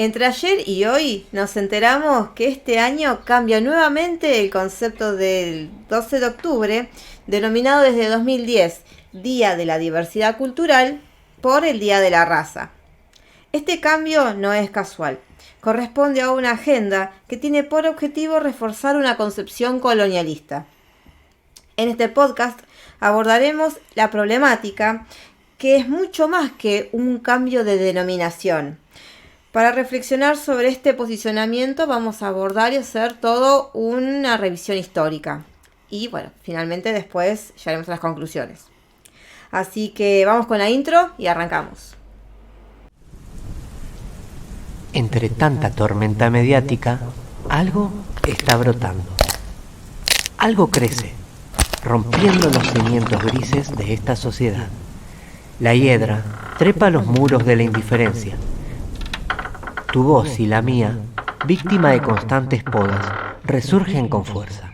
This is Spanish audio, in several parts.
Entre ayer y hoy nos enteramos que este año cambia nuevamente el concepto del 12 de octubre, denominado desde 2010 Día de la Diversidad Cultural, por el Día de la Raza. Este cambio no es casual, corresponde a una agenda que tiene por objetivo reforzar una concepción colonialista. En este podcast abordaremos la problemática, que es mucho más que un cambio de denominación. Para reflexionar sobre este posicionamiento vamos a abordar y hacer todo una revisión histórica. Y bueno, finalmente después llegaremos a las conclusiones. Así que vamos con la intro y arrancamos. Entre tanta tormenta mediática, algo está brotando. Algo crece, rompiendo los cimientos grises de esta sociedad. La hiedra trepa los muros de la indiferencia. Tu voz y la mía, víctima de constantes podas, resurgen con fuerza.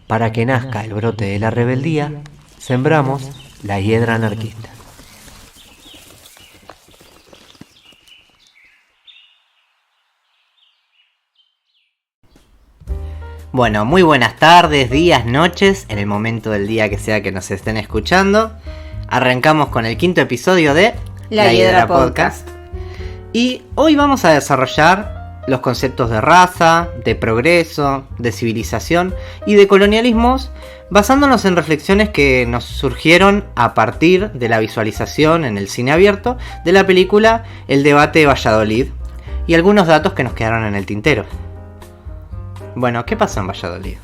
Para que nazca el brote de la rebeldía, sembramos la hiedra anarquista. Bueno, muy buenas tardes, días, noches, en el momento del día que sea que nos estén escuchando. Arrancamos con el 5º episodio de La Hiedra Podcast. Y hoy vamos a desarrollar los conceptos de raza, de progreso, de civilización y de colonialismos, basándonos en reflexiones que nos surgieron a partir de la visualización en el cine abierto de la película El debate de Valladolid y algunos datos que nos quedaron en el tintero. Bueno, ¿qué pasó en Valladolid?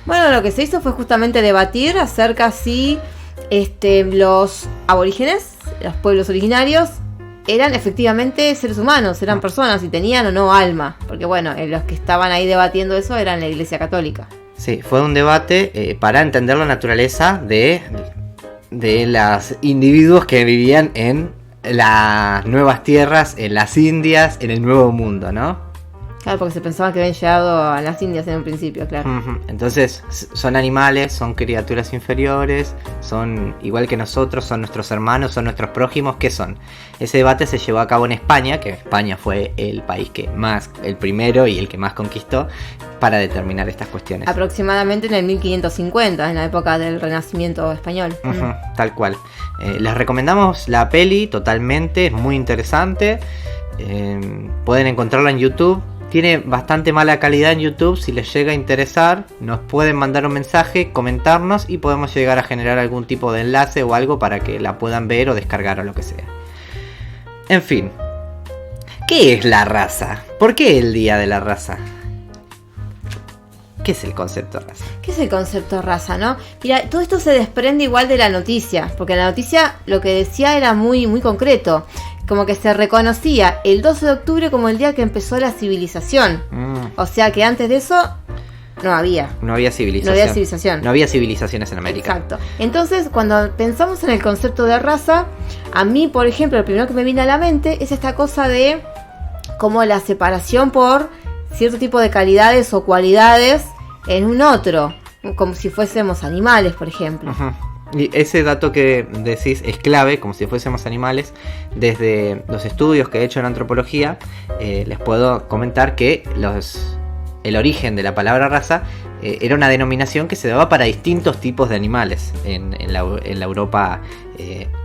Bueno, lo que se hizo fue justamente debatir acerca si los aborígenes, los pueblos originarios, eran efectivamente seres humanos, eran personas y tenían o no alma. Porque bueno, los que estaban ahí debatiendo eso eran la Iglesia Católica. Sí, fue un debate para entender la naturaleza de los individuos que vivían en las nuevas tierras, en las Indias, en el Nuevo Mundo, ¿no? Claro, porque se pensaba que habían llegado a las Indias en un principio, claro. Entonces, son animales, son criaturas inferiores, son igual que nosotros, son nuestros hermanos, son nuestros prójimos, ¿qué son? Ese debate se llevó a cabo en España, que España fue el país que más, el primero y el que más conquistó para determinar estas cuestiones. Aproximadamente en el 1550, en la época del Renacimiento español. Tal cual. Les recomendamos la peli totalmente, es muy interesante. Pueden encontrarla en YouTube. Tiene bastante mala calidad en YouTube. Si les llega a interesar, nos pueden mandar un mensaje, comentarnos y podemos llegar a generar algún tipo de enlace o algo para que la puedan ver o descargar o lo que sea. En fin, ¿qué es la raza? ¿Por qué el Día de la Raza? ¿Qué es el concepto de raza? ¿Qué es el concepto de raza, no? Mira, todo esto se desprende igual de la noticia, porque la noticia lo que decía era muy, muy concreto. Como que se reconocía el 12 de octubre como el día que empezó la civilización. O sea que antes de eso no había. No había civilización. No había civilizaciones en América. Exacto. Entonces, cuando pensamos en el concepto de raza, a mí, por ejemplo, lo primero que me viene a la mente es esta cosa de como la separación por cierto tipo de calidades o cualidades en un otro. Como si fuésemos animales, por ejemplo. Y ese dato que decís es clave, como si fuésemos animales. Desde los estudios que he hecho en antropología, les puedo comentar que el origen de la palabra raza era una denominación que se daba para distintos tipos de animales en la Europa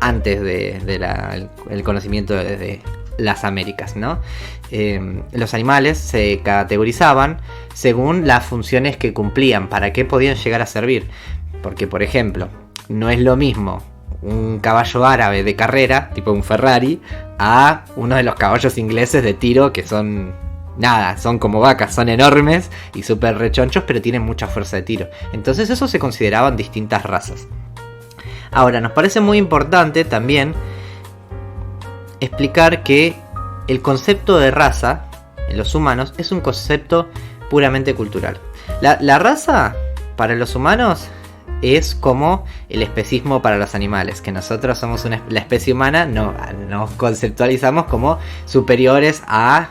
antes del conocimiento de las Américas, ¿no? Los animales se categorizaban según las funciones que cumplían, para qué podían llegar a servir. Porque, por ejemplo, no es lo mismo un caballo árabe de carrera, tipo un Ferrari, a uno de los caballos ingleses de tiro que son como vacas, son enormes y súper rechonchos, pero tienen mucha fuerza de tiro. Entonces eso se consideraban distintas razas. Ahora, nos parece muy importante también explicar que el concepto de raza en los humanos es un concepto puramente cultural. La raza para los humanos es como el especismo para los animales, que nosotros somos la especie humana, nos conceptualizamos como superiores a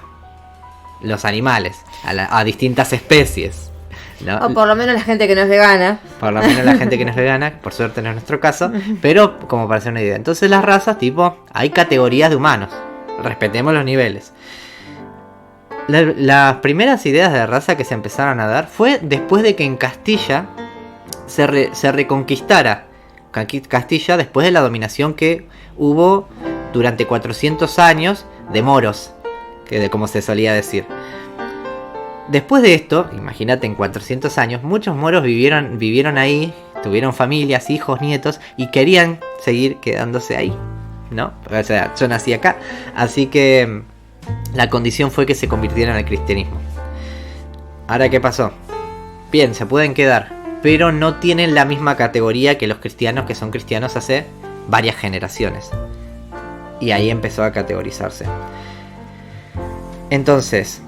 los animales, a distintas especies, ¿no? O por lo menos la gente que no es vegana. Por lo menos la gente que no es vegana, por suerte no es nuestro caso, pero como para hacer una idea. Entonces las razas, hay categorías de humanos, respetemos los niveles. Las primeras ideas de raza que se empezaron a dar fue después de que en Castilla se reconquistara Castilla después de la dominación que hubo durante 400 años de moros, como se solía decir. Después de esto, imagínate, en 400 años, muchos moros vivieron ahí, tuvieron familias, hijos, nietos, y querían seguir quedándose ahí, ¿no? O sea, yo nací acá, así que la condición fue que se convirtieran al cristianismo. Ahora, ¿qué pasó? Bien, se pueden quedar, pero no tienen la misma categoría que los cristianos, que son cristianos hace varias generaciones. Y ahí empezó a categorizarse. Entonces,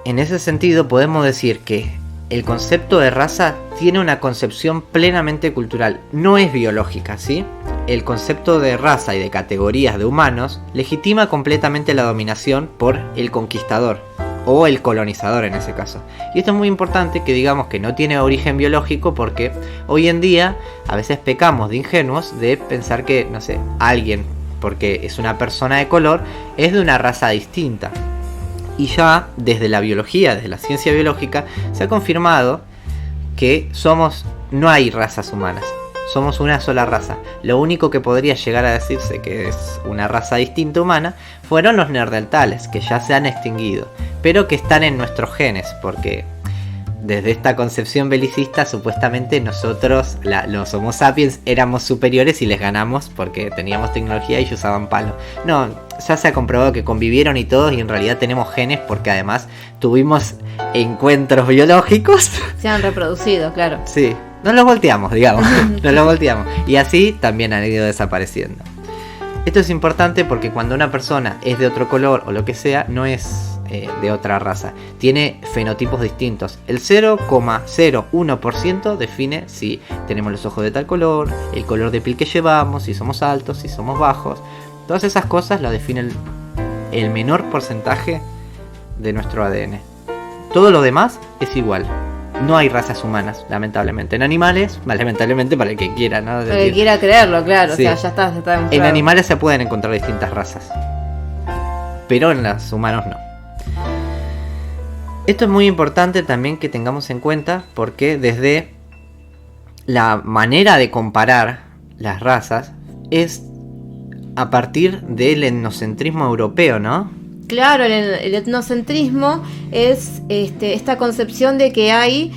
en ese sentido podemos decir que el concepto de raza tiene una concepción plenamente cultural, no es biológica, ¿sí? El concepto de raza y de categorías de humanos legitima completamente la dominación por el conquistador o el colonizador en ese caso. Y esto es muy importante, que digamos que no tiene origen biológico, porque hoy en día a veces pecamos de ingenuos de pensar que, no sé, alguien, porque es una persona de color, es de una raza distinta. Y ya desde la biología, desde la ciencia biológica, se ha confirmado que no hay razas humanas, somos una sola raza. Lo único que podría llegar a decirse que es una raza distinta humana fueron los neandertales, que ya se han extinguido, pero que están en nuestros genes, porque desde esta concepción belicista supuestamente nosotros, los Homo sapiens, éramos superiores y les ganamos porque teníamos tecnología y ellos usaban palo. No, ya se ha comprobado que convivieron y todos, y en realidad tenemos genes porque además tuvimos encuentros biológicos. Se han reproducido, claro. Sí, nos los volteamos, digamos. Nos los volteamos. Y así también han ido desapareciendo. Esto es importante porque cuando una persona es de otro color o lo que sea, no es de otra raza. Tiene fenotipos distintos. El 0,01% define si tenemos los ojos de tal color, el color de piel que llevamos, si somos altos, si somos bajos. Todas esas cosas las define el menor porcentaje de nuestro ADN. Todo lo demás es igual. No hay razas humanas, lamentablemente. En animales, lamentablemente para el que quiera, ¿no? Para el que quiera creerlo, claro. Sí. O sea, ya está demostrado. En animales se pueden encontrar distintas razas, pero en los humanos no. Esto es muy importante también que tengamos en cuenta, porque desde la manera de comparar las razas es a partir del etnocentrismo europeo, ¿no? Claro, el etnocentrismo es esta concepción de que hay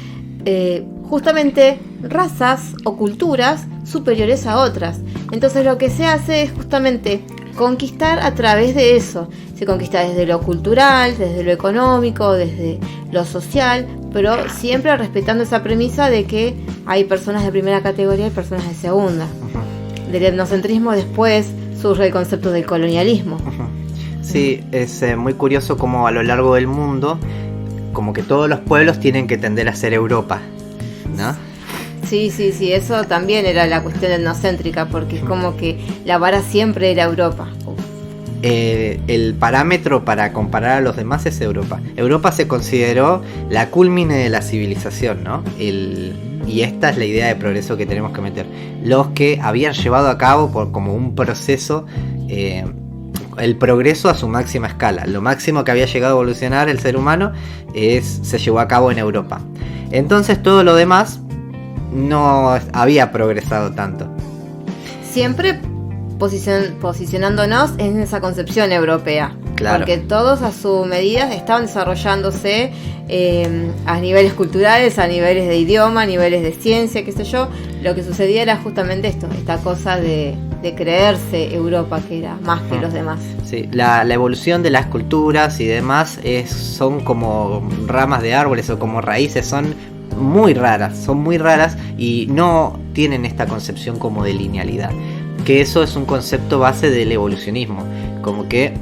justamente razas o culturas superiores a otras. Entonces lo que se hace es justamente conquistar a través de eso. Se conquista desde lo cultural, desde lo económico, desde lo social, pero siempre respetando esa premisa de que hay personas de primera categoría y personas de segunda. Uh-huh. Del etnocentrismo después surge el concepto del colonialismo. Uh-huh. Sí, es muy curioso cómo a lo largo del mundo, como que todos los pueblos tienen que tender a ser Europa, ¿no? Sí, eso también era la cuestión etnocéntrica, porque es como que la vara siempre era Europa. El parámetro para comparar a los demás es Europa. Europa se consideró la cúlmine de la civilización, ¿no? Y esta es la idea de progreso que tenemos que meter. Los que habían llevado a cabo por como un proceso el progreso a su máxima escala. Lo máximo que había llegado a evolucionar el ser humano se llevó a cabo en Europa. Entonces todo lo demás no había progresado tanto. Siempre posicionándonos en esa concepción europea. Claro. Porque todos a su medida estaban desarrollándose a niveles culturales, a niveles de idioma, a niveles de ciencia, qué sé yo. Lo que sucedía era justamente esto, esta cosa de creerse Europa, que era más que los demás. Sí, la evolución de las culturas y demás son como ramas de árboles o como raíces, son muy raras y no tienen esta concepción como de linealidad. Que eso es un concepto base del evolucionismo, como que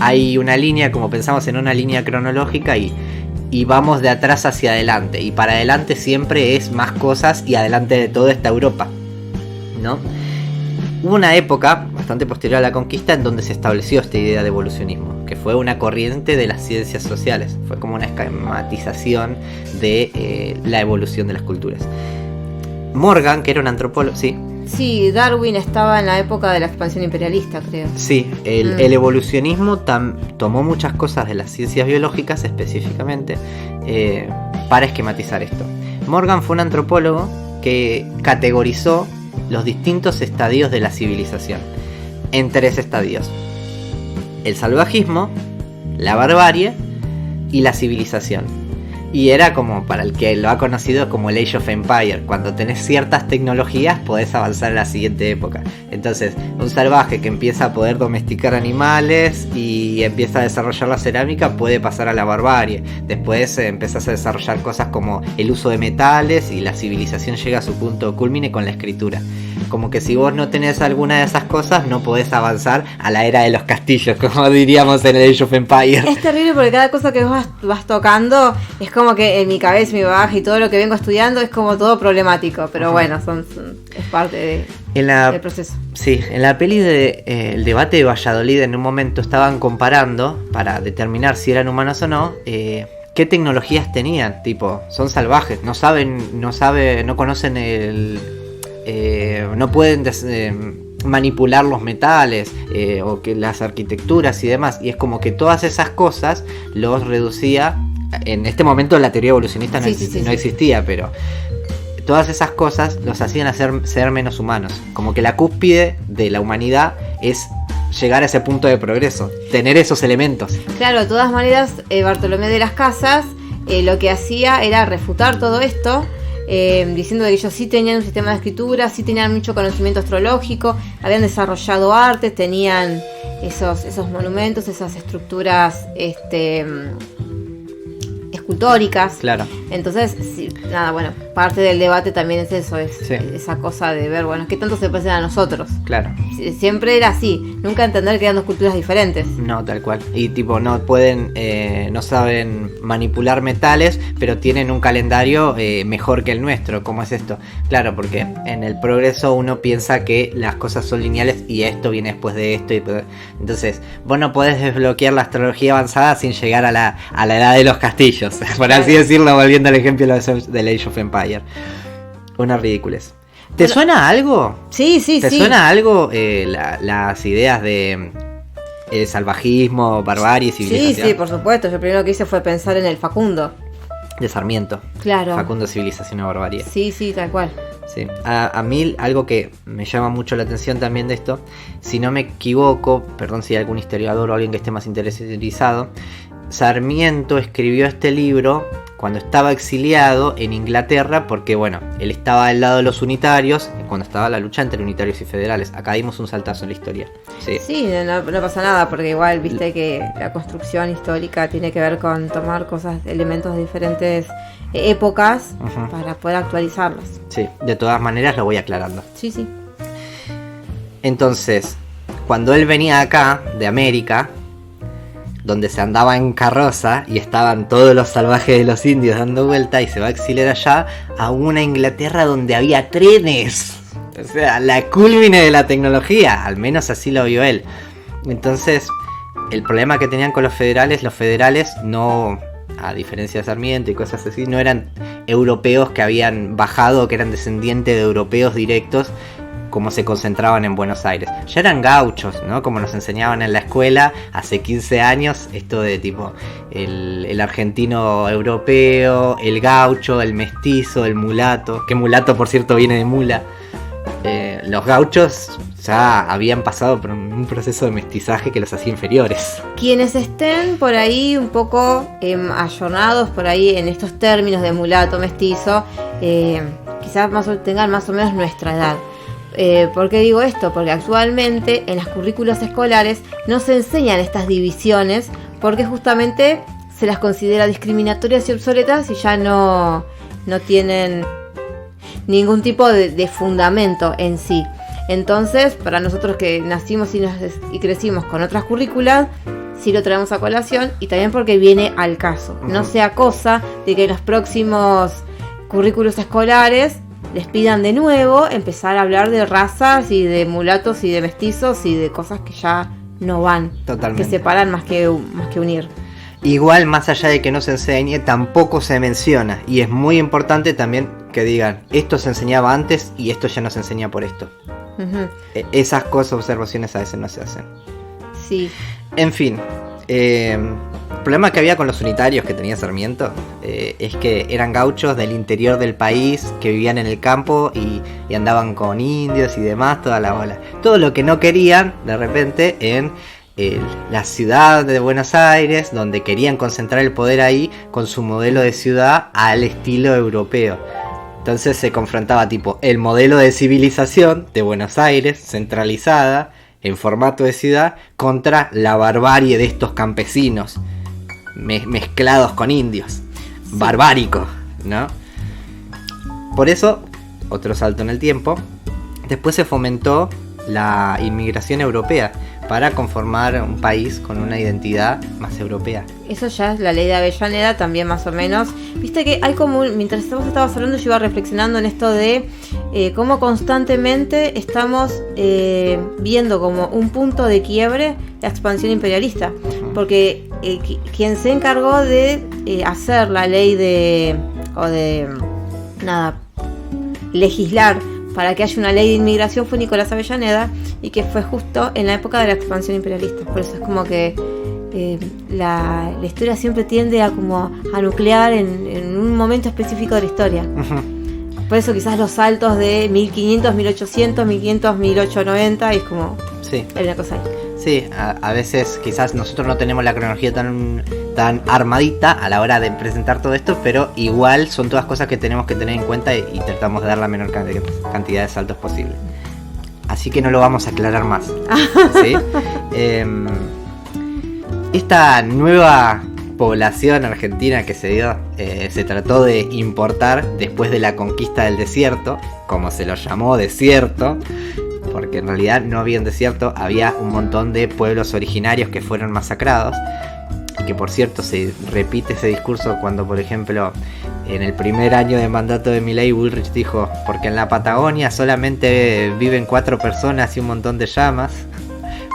hay una línea, como pensamos en una línea cronológica y vamos de atrás hacia adelante, y para adelante siempre es más cosas y adelante de todo está Europa, ¿no? Hubo una época bastante posterior a la conquista en donde se estableció esta idea de evolucionismo, que fue una corriente de las ciencias sociales, fue como una esquematización de la evolución de las culturas. Morgan, que era un antropólogo, sí. Sí, Darwin estaba en la época de la expansión imperialista, creo. Sí, el evolucionismo tomó muchas cosas de las ciencias biológicas específicamente para esquematizar esto. Morgan fue un antropólogo que categorizó los distintos estadios de la civilización en 3 estadios: el salvajismo, la barbarie y la civilización. Y era como, para el que lo ha conocido, como el Age of Empire. Cuando tenés ciertas tecnologías podés avanzar a la siguiente época. Entonces, un salvaje que empieza a poder domesticar animales y empieza a desarrollar la cerámica puede pasar a la barbarie. Después empezás a desarrollar cosas como el uso de metales, y la civilización llega a su punto culmine con la escritura. Como que si vos no tenés alguna de esas cosas, no podés avanzar a la era de los castillos, como diríamos en el Age of Empires. Es terrible porque cada cosa que vos vas tocando es como que en mi cabeza, mi bagaje y todo lo que vengo estudiando es como todo problemático. Pero bueno, es parte del proceso. Sí, en la peli el debate de Valladolid, en un momento estaban comparando, para determinar si eran humanos o no, qué tecnologías tenían. Tipo, son salvajes, no conocen no pueden manipular los metales o que las arquitecturas y demás. Y es como que todas esas cosas los reducía. En este momento la teoría evolucionista no existía, pero todas esas cosas los hacían ser menos humanos. Como que la cúspide de la humanidad es llegar a ese punto de progreso, tener esos elementos. Claro, de todas maneras, Bartolomé de las Casas lo que hacía era refutar todo esto, diciendo que ellos sí tenían un sistema de escritura, sí tenían mucho conocimiento astrológico, habían desarrollado arte, tenían esos monumentos, esas estructuras escultóricas. Claro. Entonces, sí, nada, bueno, parte del debate también es eso, esa cosa de ver, bueno, qué tanto se parecen a nosotros. Claro. Siempre era así, nunca entender que eran 2 culturas diferentes. No, tal cual. Y tipo, no saben manipular metales, pero tienen un calendario mejor que el nuestro. ¿Cómo es esto? Claro, porque en el progreso uno piensa que las cosas son lineales y esto viene después de esto. Entonces, vos no podés desbloquear la astrología avanzada sin llegar a la edad de los castillos, por así decirlo, volviendo al ejemplo del Age of Empire. Una ridiculez. ¿Te suena algo? Sí. ¿Te suena algo las ideas de salvajismo, barbarie, civilización? Sí, por supuesto. Yo lo primero que hice fue pensar en el Facundo. De Sarmiento. Claro. Facundo, civilización o barbarie. Sí, tal cual. Sí. A mí algo que me llama mucho la atención también de esto, si no me equivoco, perdón si hay algún historiador o alguien que esté más interesado, Sarmiento escribió este libro cuando estaba exiliado en Inglaterra, porque bueno, él estaba al lado de los unitarios cuando estaba la lucha entre unitarios y federales. Acá dimos un saltazo en la historia. Sí, no pasa nada, porque igual viste que la construcción histórica tiene que ver con tomar elementos de diferentes épocas para poder actualizarlos. Sí, de todas maneras lo voy aclarando. Sí. Entonces, cuando él venía acá, de América, donde se andaba en carroza y estaban todos los salvajes de los indios dando vuelta, y se va a exiliar allá a una Inglaterra donde había trenes. O sea, la culmine de la tecnología, al menos así lo vio él. Entonces, el problema que tenían con los federales no, a diferencia de Sarmiento y cosas así, no eran europeos que habían bajado, que eran descendientes de europeos directos, como se concentraban en Buenos Aires. Ya eran gauchos, ¿no? Como nos enseñaban en la escuela hace 15 años, esto de tipo el argentino europeo, el gaucho, el mestizo, el mulato, que mulato por cierto viene de mula. Los gauchos ya habían pasado por un proceso de mestizaje que los hacía inferiores. Quienes estén por ahí un poco ayornados por ahí en estos términos de mulato, mestizo, quizás tengan más o menos nuestra edad. ¿Por qué digo esto? Porque actualmente en las currículas escolares no se enseñan estas divisiones, porque justamente se las considera discriminatorias y obsoletas y ya no tienen ningún tipo de fundamento en sí. Entonces, para nosotros que nacimos y crecimos con otras currículas, sí lo traemos a colación, y también porque viene al caso. No sea cosa de que en los próximos currículos escolares les pidan de nuevo empezar a hablar de razas y de mulatos y de mestizos y de cosas que ya no van. Totalmente. Que separan más que unir. Igual, más allá de que no se enseñe, tampoco se menciona, y es muy importante también que digan, esto se enseñaba antes y esto ya no se enseña por esto. Esas cosas, observaciones a veces no se hacen. Sí. En fin, el problema que había con los unitarios que tenía Sarmiento es que eran gauchos del interior del país que vivían en el campo y andaban con indios y demás, toda la bola. Todo lo que no querían, de repente, en la ciudad de Buenos Aires, donde querían concentrar el poder ahí con su modelo de ciudad al estilo europeo. Entonces se confrontaba tipo el modelo de civilización de Buenos Aires, centralizada, en formato de ciudad, contra la barbarie de estos campesinos mezclados con indios. Barbárico, ¿no? Por eso, otro salto en el tiempo, después se fomentó la inmigración europea para conformar un país con una identidad más europea. Eso ya es la ley de Avellaneda también más o menos. Viste que hay como, mientras vos estabas hablando, yo iba reflexionando en esto de cómo constantemente estamos viendo como un punto de quiebre la expansión imperialista. Porque quien se encargó de hacer la ley legislar para que haya una ley de inmigración fue Nicolás Avellaneda, y que fue justo en la época de la expansión imperialista. Por eso es como que la historia siempre tiende a nuclear en un momento específico de la historia. Por eso quizás los saltos de 1500, 1800, 1500, 1890 es como... Sí. Hay una cosa ahí. Sí, a veces quizás nosotros no tenemos la cronología tan armadita a la hora de presentar todo esto, pero igual son todas cosas que tenemos que tener en cuenta y tratamos de dar la menor cantidad de saltos posible. Así que no lo vamos a aclarar más. ¿Sí? Esta nueva población argentina que se dio, se trató de importar después de la conquista del desierto, como se lo llamó desierto, porque en realidad no había un desierto, había un montón de pueblos originarios que fueron masacrados. Y que por cierto se repite ese discurso cuando, por ejemplo, en el primer año de mandato de Milei, Bullrich dijo, porque en la Patagonia solamente viven 4 personas y un montón de llamas.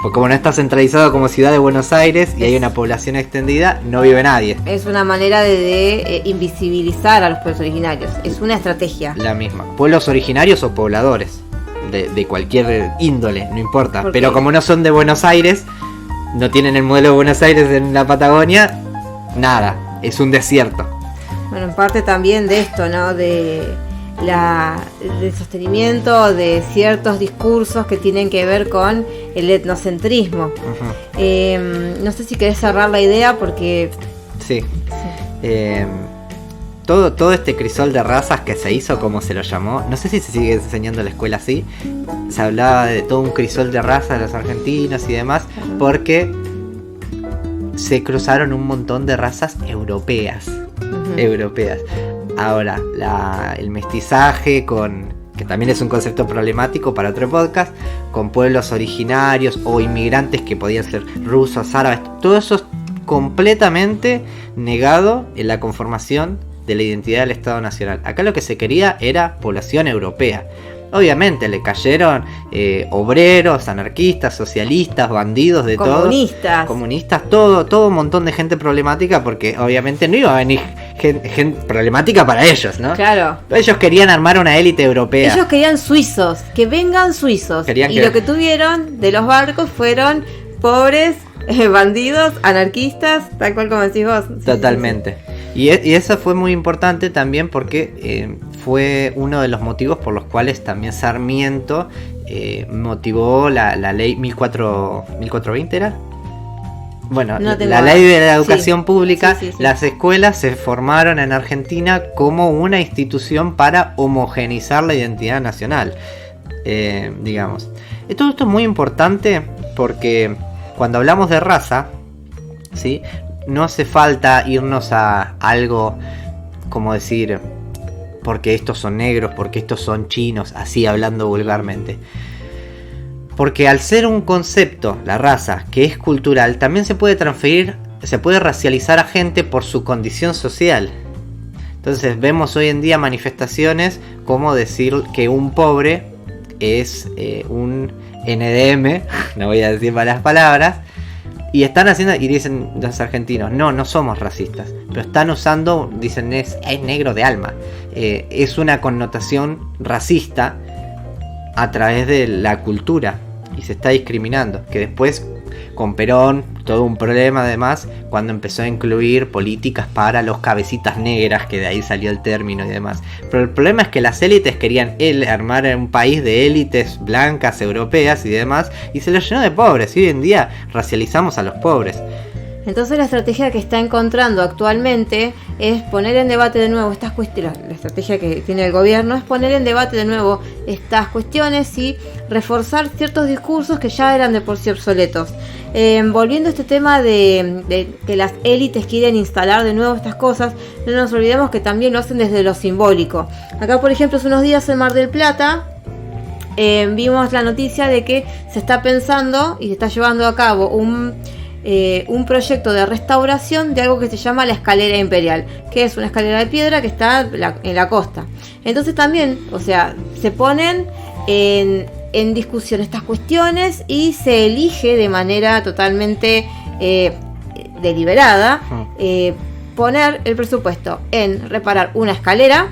Porque como no está centralizado como ciudad de Buenos Aires y hay una población extendida, no vive nadie. Es una manera de invisibilizar a los pueblos originarios. Es una estrategia. La misma. Pueblos originarios o pobladores. De cualquier índole, no importa. Pero como no son de Buenos Aires, no tienen el modelo de Buenos Aires en la Patagonia, nada. Es un desierto. Bueno, en parte también de esto, ¿no? Del sostenimiento de ciertos discursos que tienen que ver con el etnocentrismo. No sé si querés cerrar la idea porque... Sí. Todo este crisol de razas que se hizo, como se lo llamó, no sé si se sigue enseñando en la escuela así, se hablaba de todo un crisol de razas de los argentinos y demás, porque se cruzaron un montón de razas europeas. Ahora, el mestizaje que también es un concepto problemático para otro podcast, con pueblos originarios o inmigrantes que podían ser rusos, árabes, todo eso es completamente negado en la conformación de la identidad del Estado Nacional. Acá lo que se quería era población europea. Obviamente le cayeron obreros, anarquistas, socialistas, bandidos, de comunistas, todo un montón de gente problemática, porque obviamente no iba a venir gente problemática para ellos, ¿no? Claro. Ellos querían armar una élite europea. Ellos querían suizos, que vengan suizos. Lo que tuvieron de los barcos fueron pobres, bandidos, anarquistas, tal cual como decís vos. Totalmente. Y eso fue muy importante también porque fue uno de los motivos por los cuales también Sarmiento motivó la ley 1420, ¿era? Bueno, la ley de la educación pública. Sí. Las escuelas se formaron en Argentina como una institución para homogeneizar la identidad nacional, digamos. Todo esto es muy importante porque cuando hablamos de raza, ¿sí?, no hace falta irnos a algo como decir, porque estos son negros, porque estos son chinos, así hablando vulgarmente. Porque al ser un concepto, la raza, que es cultural, también se puede transferir, se puede racializar a gente por su condición social. Entonces vemos hoy en día manifestaciones como decir que un pobre es un NDM, no voy a decir malas palabras, y están haciendo, y dicen los argentinos, no somos racistas, pero están usando, dicen es negro de alma. es una connotación racista a través de la cultura y se está discriminando, que después con Perón todo un problema además cuando empezó a incluir políticas para los cabecitas negras, que de ahí salió el término y demás. Pero el problema es que las élites querían armar un país de élites blancas, europeas y demás, y se lo llenó de pobres, y hoy en día racializamos a los pobres. Entonces la estrategia que está encontrando actualmente es poner en debate de nuevo estas cuestiones. La estrategia que tiene el gobierno es poner en debate de nuevo estas cuestiones y reforzar ciertos discursos que ya eran de por sí obsoletos. Volviendo a este tema de que las élites quieren instalar de nuevo estas cosas, no nos olvidemos que también lo hacen desde lo simbólico. Acá, por ejemplo, hace unos días en Mar del Plata vimos la noticia de que se está pensando y se está llevando a cabo un proyecto de restauración de algo que se llama la escalera imperial, que es una escalera de piedra que está en la costa. Entonces también, o sea, se ponen en discusión estas cuestiones y se elige de manera totalmente deliberada poner el presupuesto en reparar una escalera.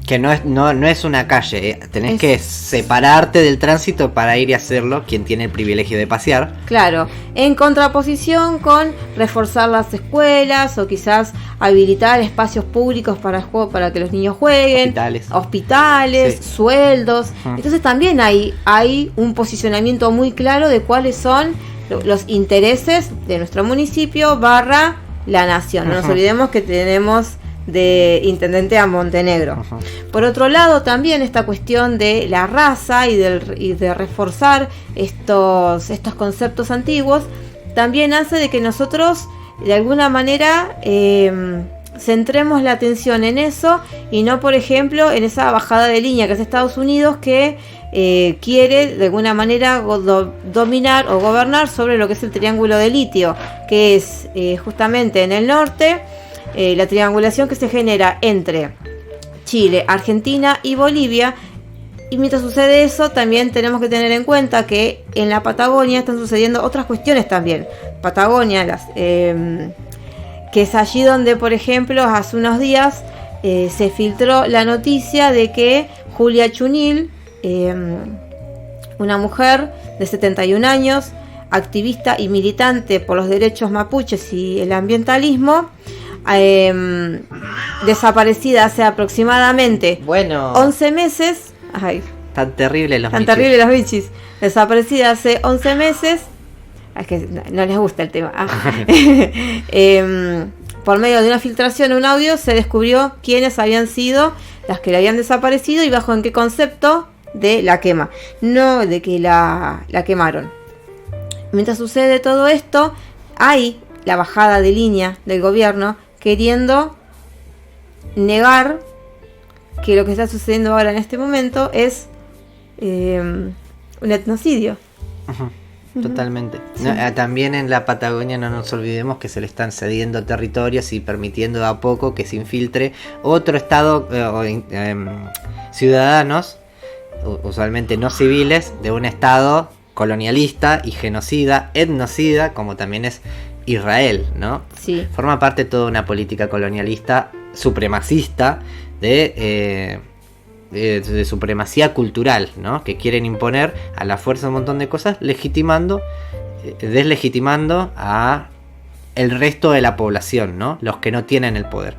Que no es una calle, tenés que separarte del tránsito para ir y hacerlo, quien tiene el privilegio de pasear. Claro, en contraposición con reforzar las escuelas o quizás habilitar espacios públicos para que los niños jueguen, hospitales, sí, sueldos. Entonces también hay un posicionamiento muy claro de cuáles son los intereses de nuestro municipio / la nación. No nos olvidemos que tenemos de intendente a Montenegro. Por otro lado, también esta cuestión de la raza y de reforzar estos conceptos antiguos también hace de que nosotros de alguna manera centremos la atención en eso y no, por ejemplo, en esa bajada de línea que es Estados Unidos, que quiere de alguna manera dominar o gobernar sobre lo que es el triángulo de litio, que es justamente en el norte. La triangulación que se genera entre Chile, Argentina y Bolivia. Y mientras sucede eso, también tenemos que tener en cuenta que en la Patagonia están sucediendo otras cuestiones también. Patagonia, que es allí donde, por ejemplo, hace unos días se filtró la noticia de que Julia Chunil, una mujer de 71 años, activista y militante por los derechos mapuches y el ambientalismo, desaparecida hace aproximadamente 11 meses. Ay, tan terribles los bichis. Desaparecida hace 11 meses. Es que no les gusta el tema. Por medio de una filtración, un audio, se descubrió quiénes habían sido las que la habían desaparecido y bajo en qué concepto de la quema, no de que la quemaron. Mientras sucede todo esto, hay la bajada de línea del gobierno queriendo negar que lo que está sucediendo ahora en este momento es un etnocidio. Totalmente. Sí. También en la Patagonia no nos olvidemos que se le están cediendo territorios y permitiendo de a poco que se infiltre otro estado, ciudadanos, usualmente no civiles, de un estado colonialista y genocida, etnocida, como también es Israel, ¿no? Sí. Forma parte de toda una política colonialista, supremacista, de supremacía cultural, ¿no? Que quieren imponer a la fuerza un montón de cosas, deslegitimando a el resto de la población, ¿no? Los que no tienen el poder.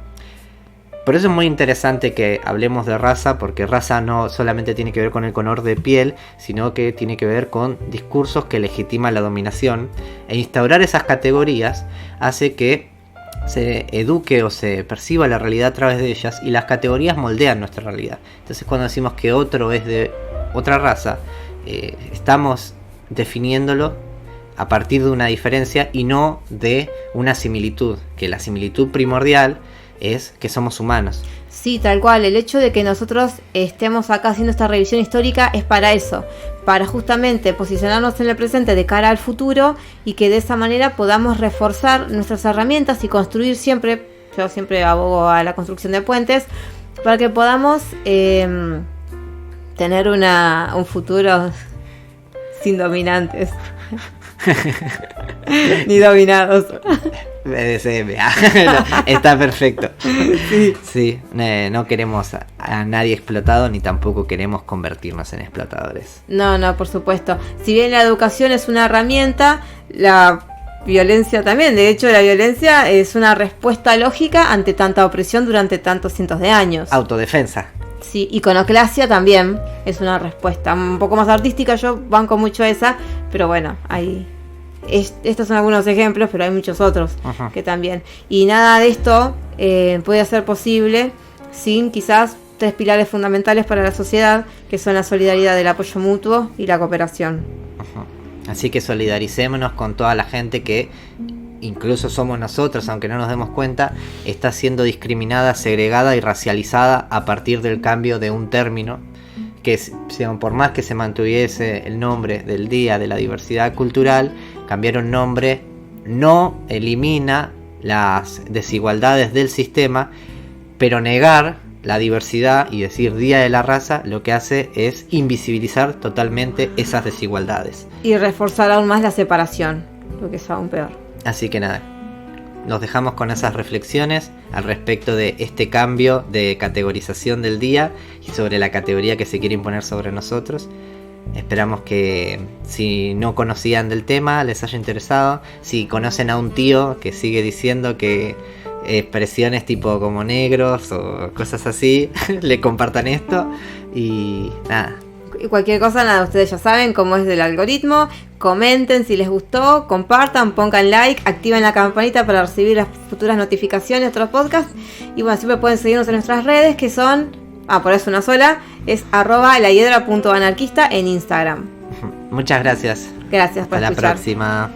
Por eso es muy interesante que hablemos de raza, porque raza no solamente tiene que ver con el color de piel, sino que tiene que ver con discursos que legitiman la dominación, e instaurar esas categorías hace que se eduque o se perciba la realidad a través de ellas, y las categorías moldean nuestra realidad. Entonces, cuando decimos que otro es de otra raza, estamos definiéndolo a partir de una diferencia y no de una similitud, que la similitud primordial es que somos humanos. Sí, tal cual. El hecho de que nosotros estemos acá haciendo esta revisión histórica es para eso, para justamente posicionarnos en el presente de cara al futuro, y que de esa manera podamos reforzar nuestras herramientas y construir siempre, yo siempre abogo a la construcción de puentes, para que podamos tener un futuro sin dominantes ni dominados. BDSM. Está perfecto. Sí, no queremos a nadie explotado ni tampoco queremos convertirnos en explotadores. No, por supuesto. Si bien la educación es una herramienta, la violencia también. De hecho, la violencia es una respuesta lógica ante tanta opresión durante tantos cientos de años. Autodefensa. Sí, iconoclasia también es una respuesta un poco más artística. Yo banco mucho esa, pero bueno, estos son algunos ejemplos, pero hay muchos otros que también. Y nada de esto puede ser posible sin quizás 3 pilares fundamentales para la sociedad, que son la solidaridad, el apoyo mutuo y la cooperación. Así que solidaricémonos con toda la gente que, incluso somos nosotros, aunque no nos demos cuenta, está siendo discriminada, segregada y racializada a partir del cambio de un término que, por más que se mantuviese el nombre del Día de la Diversidad Cultural, cambiar un nombre no elimina las desigualdades del sistema, pero negar la diversidad y decir Día de la Raza lo que hace es invisibilizar totalmente esas desigualdades. Y reforzar aún más la separación, lo que es aún peor. Así que nada, nos dejamos con esas reflexiones al respecto de este cambio de categorización del día y sobre la categoría que se quiere imponer sobre nosotros. Esperamos que si no conocían del tema les haya interesado. Si conocen a un tío que sigue diciendo que expresiones tipo como negros o cosas así, le compartan esto y nada. Y cualquier cosa, nada, ustedes ya saben cómo es del algoritmo. Comenten si les gustó, compartan, pongan like, activen la campanita para recibir las futuras notificaciones de otros podcasts. Y bueno, siempre pueden seguirnos en nuestras redes, que son, por eso una sola, es @lahiedra.anarquista en Instagram. Muchas gracias. Gracias por escuchar. Hasta la próxima.